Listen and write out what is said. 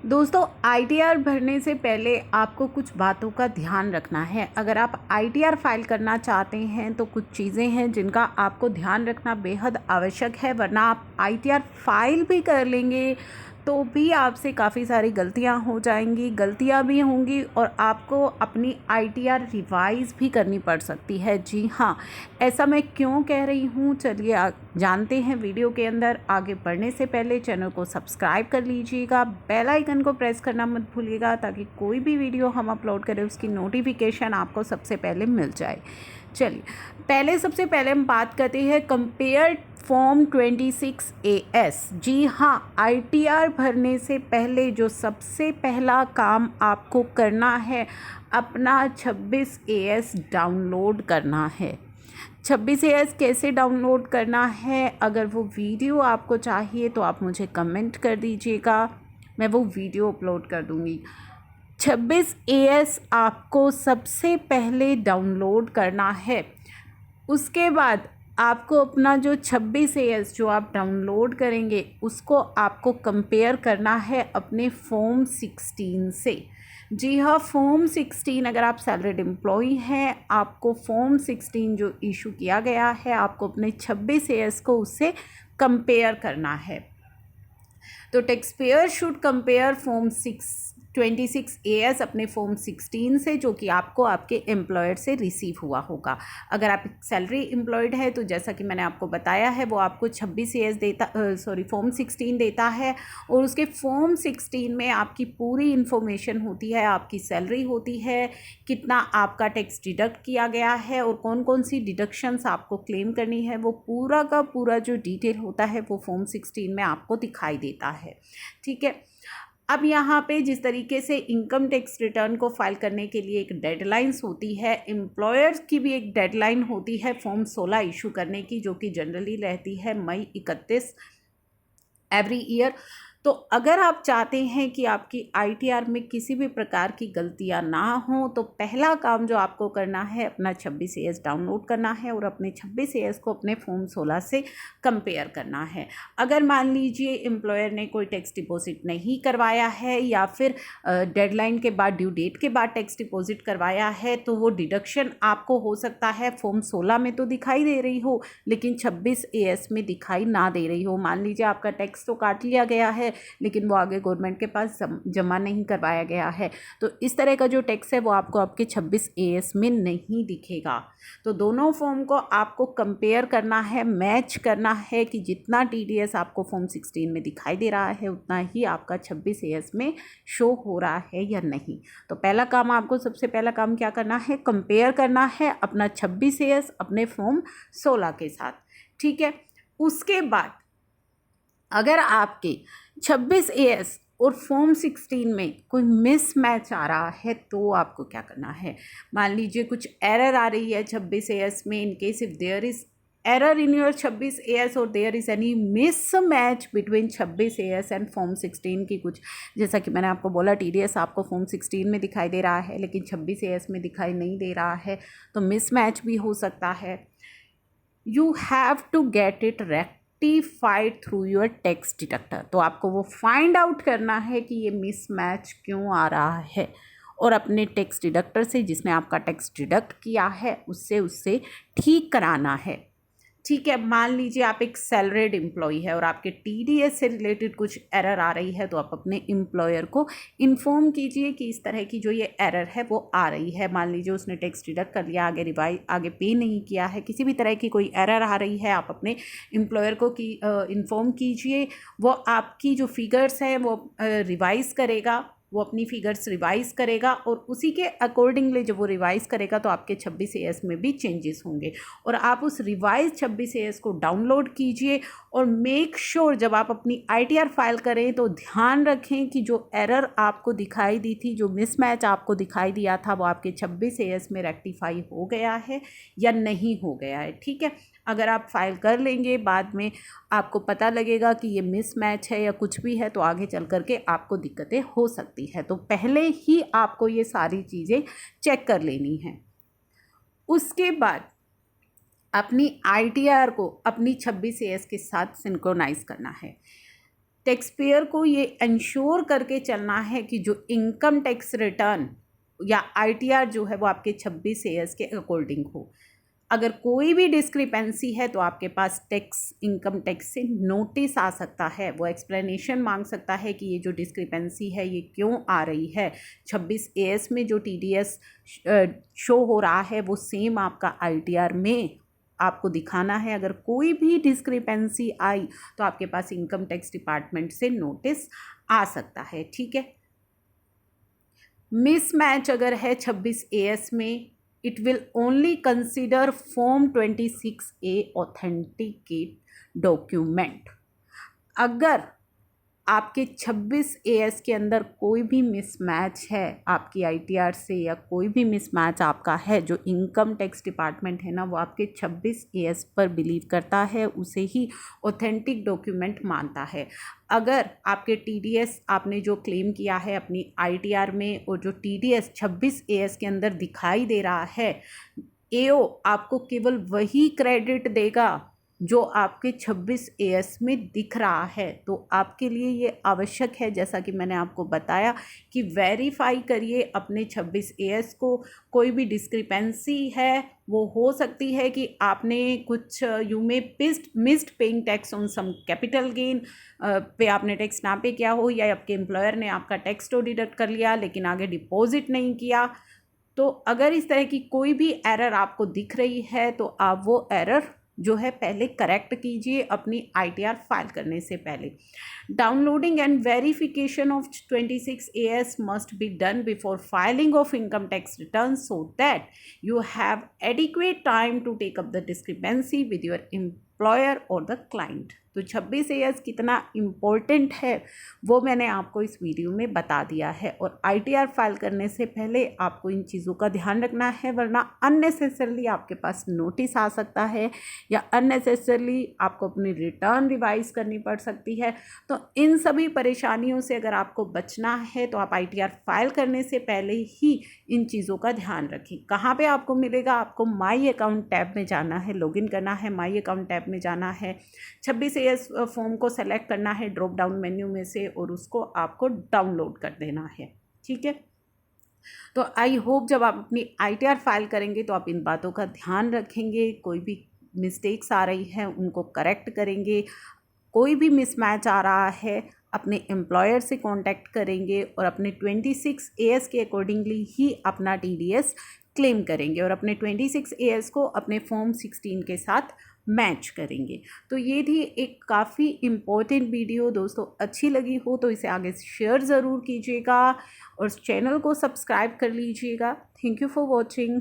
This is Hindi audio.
दोस्तों आईटीआर भरने से पहले आपको कुछ बातों का ध्यान रखना है। अगर आप आईटीआर फाइल करना चाहते हैं तो कुछ चीज़ें हैं जिनका आपको ध्यान रखना बेहद आवश्यक है, वरना आप आईटीआर फाइल भी कर लेंगे तो भी आपसे काफ़ी सारी गलतियां हो जाएंगी, गलतियां भी होंगी और आपको अपनी आईटीआर रिवाइज़ भी करनी पड़ सकती है। जी हाँ, ऐसा मैं क्यों कह रही हूँ, चलिए जानते हैं। वीडियो के अंदर आगे बढ़ने से पहले चैनल को सब्सक्राइब कर लीजिएगा, बेल आइकन को प्रेस करना मत भूलिएगा ताकि कोई भी वीडियो हम अपलोड करें उसकी नोटिफिकेशन आपको सबसे पहले मिल जाए। चलिए सबसे पहले हम बात करते हैं कंपेयर फॉर्म 26AS। जी हाँ, आईटीआर भरने से पहले जो सबसे पहला काम आपको करना है, अपना 26AS डाउनलोड करना है। 26AS कैसे डाउनलोड करना है, अगर वो वीडियो आपको चाहिए तो आप मुझे कमेंट कर दीजिएगा, मैं वो वीडियो अपलोड कर दूँगी। 26AS आपको सबसे पहले डाउनलोड करना है। उसके बाद आपको अपना जो 26AS जो आप डाउनलोड करेंगे उसको आपको कंपेयर करना है अपने फॉर्म 16 से। जी हाँ, फॉर्म 16, अगर आप सैलरीड एम्प्लॉई हैं, आपको फॉर्म 16 जो इशू किया गया है आपको अपने 26AS को उससे कंपेयर करना है। तो tax payer should compare form 26AS अपने फॉर्म 16 से, जो कि आपको आपके एम्प्लॉयर से रिसीव हुआ होगा। अगर आप सैलरी एम्प्लॉयड है तो जैसा कि मैंने आपको बताया है वो आपको 26AS फॉर्म 16 देता है और उसके फॉर्म 16 में आपकी पूरी इन्फॉर्मेशन होती है, आपकी सैलरी होती है, कितना आपका टैक्स डिडक्ट किया गया है और कौन कौन सी डिडक्शंस आपको क्लेम करनी है, वो पूरा का पूरा जो डिटेल होता है वो फॉर्म 16 में आपको दिखाई देता है। ठीक है, अब यहाँ पे जिस तरीके से इनकम टैक्स रिटर्न को फाइल करने के लिए एक डेडलाइंस होती है, एम्प्लॉयर्स की भी एक डेडलाइन होती है फॉर्म 16 इशू करने की, जो कि जनरली रहती है मई 31 एवरी ईयर। तो अगर आप चाहते हैं कि आपकी आईटीआर में किसी भी प्रकार की गलतियां ना हो तो पहला काम जो आपको करना है, अपना 26AS डाउनलोड करना है और अपने 26AS को अपने फॉर्म 16 से कंपेयर करना है। अगर मान लीजिए एम्प्लॉयर ने कोई टैक्स डिपॉजिट नहीं करवाया है या फिर डेडलाइन के बाद, ड्यू डेट के बाद टैक्स डिपॉजिट करवाया है, तो वो डिडक्शन आपको हो सकता है फॉर्म 16 में तो दिखाई दे रही हो लेकिन 26AS में दिखाई ना दे रही हो। मान लीजिए आपका टैक्स तो काट लिया गया है लेकिन वो आगे गवर्नमेंट के पास जमा नहीं करवाया गया है, तो इस तरह का जो टैक्स है वो आपको आपके 26AS में नहीं दिखेगा। तो दोनों फॉर्म को आपको कंपेयर करना है, मैच करना है कि जितना TDS आपको फॉर्म 16 में दिखाई दे रहा है उतना ही आपका 26AS में शो हो रहा है या नहीं। तो पहला काम आपको, सबसे पहला काम क्या करना है, कंपेयर करना है अपना 26AS अपने फॉर्म 16 के साथ। ठीक है, उसके बाद अगर आपके 26AS और फॉर्म 16 में कोई मिसमैच आ रहा है तो आपको क्या करना है, मान लीजिए कुछ एरर आ रही है 26AS में, in case if there is error in your 26AS और there is any mismatch between 26AS and form 16 की, कुछ जैसा कि मैंने आपको बोला TDS आपको फॉर्म 16 में दिखाई दे रहा है लेकिन 26AS में दिखाई नहीं दे रहा है, तो मिसमैच भी हो सकता है। You have to get it rectified through your tax deductor. तो आपको वो फाइंड आउट करना है कि ये मिसमैच क्यों आ रहा है और अपने टैक्स डिडक्टर से, जिसने आपका टैक्स डिडक्ट किया है, उससे ठीक कराना है। ठीक है, मान लीजिए आप एक सैलरीड एम्प्लॉई है और आपके TDS से रिलेटेड कुछ एरर आ रही है, तो आप अपने एम्प्लॉयर को इन्फॉर्म कीजिए कि इस तरह की जो ये एरर है वो आ रही है। मान लीजिए उसने टैक्स डिडक्ट कर लिया, आगे पे नहीं किया है, किसी भी तरह की कोई एरर आ रही है, आप अपने एम्प्लॉयर को इन्फॉर्म कीजिए। वो आपकी जो फिगर्स हैं वो रिवाइज़ करेगा, वो अपनी फिगर्स रिवाइज़ करेगा और उसी के अकॉर्डिंगली जब वो रिवाइज़ करेगा तो आपके 26AS में भी चेंजेस होंगे और आप उस रिवाइज 26AS को डाउनलोड कीजिए। और मेक श्योर जब आप अपनी आईटीआर फाइल करें तो ध्यान रखें कि जो एरर आपको दिखाई दी थी, जो मिसमैच आपको दिखाई दिया था, वो आपके 26AS में रेक्टिफाई हो गया है या नहीं हो गया है। ठीक है, अगर आप फाइल कर लेंगे, बाद में आपको पता लगेगा कि ये मिसमैच है या कुछ भी है, तो आगे चल कर के आपको दिक्कतें हो सकती है। तो पहले ही आपको ये सारी चीज़ें चेक कर लेनी है। उसके बाद अपनी आईटीआर को अपनी 26AS के साथ सिंक्रोनाइज़ करना है। टैक्स पेयर को ये इंश्योर करके चलना है कि जो इनकम टैक्स रिटर्न या ITR जो है वो आपके 26 AS के अकॉर्डिंग हो। अगर कोई भी डिस्क्रिपेंसी है तो आपके पास इनकम टैक्स से नोटिस आ सकता है। वो एक्सप्लेनेशन मांग सकता है कि ये जो डिस्क्रिपेंसी है ये क्यों आ रही है। 26 AS में जो TDS शो हो रहा है वो सेम आपका ITR में आपको दिखाना है। अगर कोई भी डिस्क्रिपेंसी आई तो आपके पास इनकम टैक्स डिपार्टमेंट से नोटिस आ सकता है। ठीक है, मिसमैच अगर है 26 AS में, it will only consider form 26A authenticate document. अगर आपके 26 AS के अंदर कोई भी मिसमैच है आपकी ITR से, या कोई भी मिसमैच आपका है, जो इनकम टैक्स डिपार्टमेंट है ना वो आपके 26 AS पर बिलीव करता है, उसे ही ऑथेंटिक डॉक्यूमेंट मानता है। अगर आपके TDS आपने जो क्लेम किया है अपनी ITR में, और जो TDS 26 AS के अंदर दिखाई दे रहा है, AO आपको केवल वही क्रेडिट देगा जो आपके 26 AS में दिख रहा है। तो आपके लिए ये आवश्यक है, जैसा कि मैंने आपको बताया, कि वेरीफाई करिए अपने 26 AS को। कोई भी डिस्क्रिपेंसी है वो हो सकती है कि आपने कुछ यू में missed paying tax on some capital gain पे आपने टैक्स ना पे किया हो, या आपके एम्प्लॉयर ने आपका टैक्स तो डिडक्ट कर लिया लेकिन आगे डिपॉजिट नहीं किया। तो अगर इस तरह की कोई भी एरर आपको दिख रही है तो आप वो एरर जो है पहले करेक्ट कीजिए अपनी ITR फाइल करने से पहले। Downloading and verification of 26 AS must be done before filing of income tax return so that you have adequate time to take up the discrepancy with your employer और द क्लाइंट। तो 26 AS कितना इम्पोर्टेंट है वो मैंने आपको इस वीडियो में बता दिया है। और ITR फाइल करने से पहले आपको इन चीज़ों का ध्यान रखना है, वरना अननेसेसरली आपके पास नोटिस आ सकता है, या अननेसेसरली आपको अपनी रिटर्न रिवाइज करनी पड़ सकती है। तो इन सभी परेशानियों से अगर आपको बचना है तो आप ITR फाइल करने से पहले ही इन चीज़ों का ध्यान रखें। कहाँ पे आपको मिलेगा? आपको माई अकाउंट टैब में जाना है, लॉगिन करना है, माई अकाउंट टैब में जाना है, 26 AS फॉर्म को सेलेक्ट करना है ड्रॉप डाउन मेन्यू में से, और उसको आपको डाउनलोड कर देना है। ठीक है, तो आई होप जब आप अपनी ITR फाइल करेंगे तो आप इन बातों का ध्यान रखेंगे। कोई भी मिस्टेक्स आ रही हैं उनको करेक्ट करेंगे, कोई भी मिसमैच आ रहा है अपने एम्प्लॉयर से कांटेक्ट करेंगे, और अपने 26 AS के अकॉर्डिंगली ही अपना TDS क्लेम करेंगे, और अपने 26 AS को अपने फॉर्म 16 के साथ मैच करेंगे। तो ये थी एक काफ़ी इम्पोर्टेंट वीडियो। दोस्तों अच्छी लगी हो तो इसे आगे शेयर ज़रूर कीजिएगा, और चैनल को सब्सक्राइब कर लीजिएगा। Thank you for watching.